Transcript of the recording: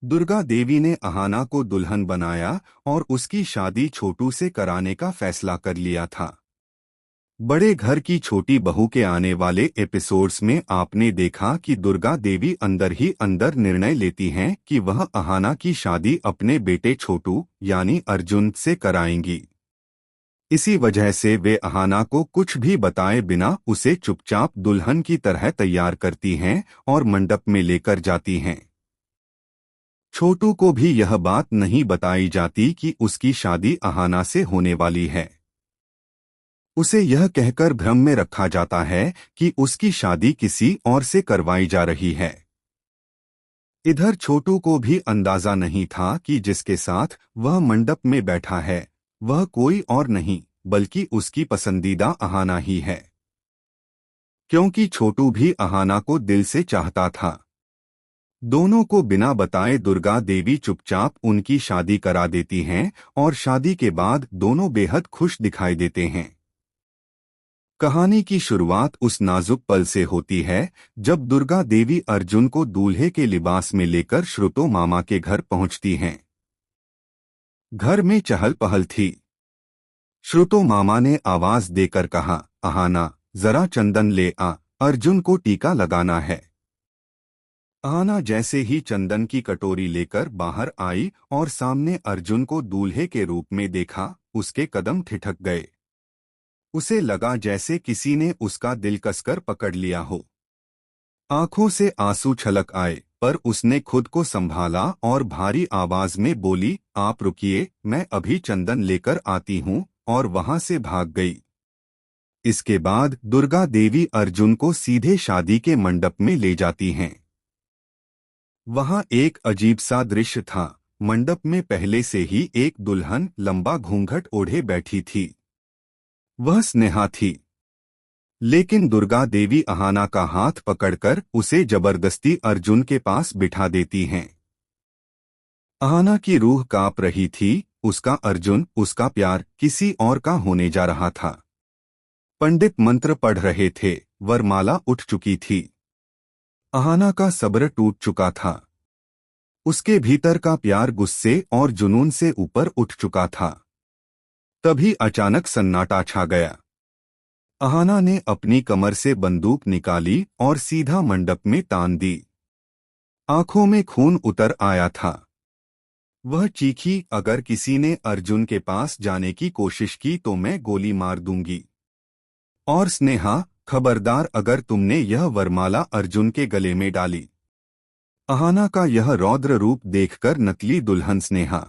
दुर्गा देवी ने अहाना को दुल्हन बनाया और उसकी शादी छोटू से कराने का फैसला कर लिया था। बड़े घर की छोटी बहू के आने वाले एपिसोड्स में आपने देखा कि दुर्गा देवी अंदर ही अंदर निर्णय लेती हैं कि वह अहाना की शादी अपने बेटे छोटू यानी अर्जुन से कराएंगी। इसी वजह से वे अहाना को कुछ भी बताए बिना उसे चुपचाप दुल्हन की तरह तैयार करती हैं और मंडप में लेकर जाती हैं। छोटू को भी यह बात नहीं बताई जाती कि उसकी शादी अहाना से होने वाली है। उसे यह कहकर भ्रम में रखा जाता है कि उसकी शादी किसी और से करवाई जा रही है। इधर छोटू को भी अंदाजा नहीं था कि जिसके साथ वह मंडप में बैठा है वह कोई और नहीं बल्कि उसकी पसंदीदा अहाना ही है, क्योंकि छोटू भी अहाना को दिल से चाहता था। दोनों को बिना बताए दुर्गा देवी चुपचाप उनकी शादी करा देती हैं और शादी के बाद दोनों बेहद खुश दिखाई देते हैं। कहानी की शुरुआत उस नाजुक पल से होती है जब दुर्गा देवी अर्जुन को दूल्हे के लिबास में लेकर श्रुतो मामा के घर पहुंचती हैं। घर में चहल पहल थी। श्रुतो मामा ने आवाज देकर कहा, अहाना जरा चंदन ले आ, अर्जुन को टीका लगाना है। अहाना जैसे ही चंदन की कटोरी लेकर बाहर आई और सामने अर्जुन को दूल्हे के रूप में देखा, उसके कदम ठिठक गए। उसे लगा जैसे किसी ने उसका दिल कसकर पकड़ लिया हो। आंखों से आंसू छलक आए, पर उसने खुद को संभाला और भारी आवाज में बोली, आप रुकिए, मैं अभी चंदन लेकर आती हूँ, और वहां से भाग गई। इसके बाद दुर्गा देवी अर्जुन को सीधे शादी के मंडप में ले जाती हैं। वहां एक अजीब सा दृश्य था। मंडप में पहले से ही एक दुल्हन लंबा घूंघट ओढ़े बैठी थी। वह स्नेहा थी। लेकिन दुर्गा देवी अहाना का हाथ पकड़कर उसे जबरदस्ती अर्जुन के पास बिठा देती हैं। अहाना की रूह कांप रही थी। उसका अर्जुन, उसका प्यार किसी और का होने जा रहा था। पंडित मंत्र पढ़ रहे थे, वरमाला उठ चुकी थी। अहाना का सब्र टूट चुका था। उसके भीतर का प्यार गुस्से और जुनून से ऊपर उठ चुका था। तभी अचानक सन्नाटा छा गया। अहाना ने अपनी कमर से बंदूक निकाली और सीधा मंडप में तान दी। आंखों में खून उतर आया था। वह चीखी, अगर किसी ने अर्जुन के पास जाने की कोशिश की तो मैं गोली मार दूंगी। और स्नेहा, खबरदार अगर तुमने यह वरमाला अर्जुन के गले में डाली। अहाना का यह रौद्र रूप देखकर नकली दुल्हन स्नेहा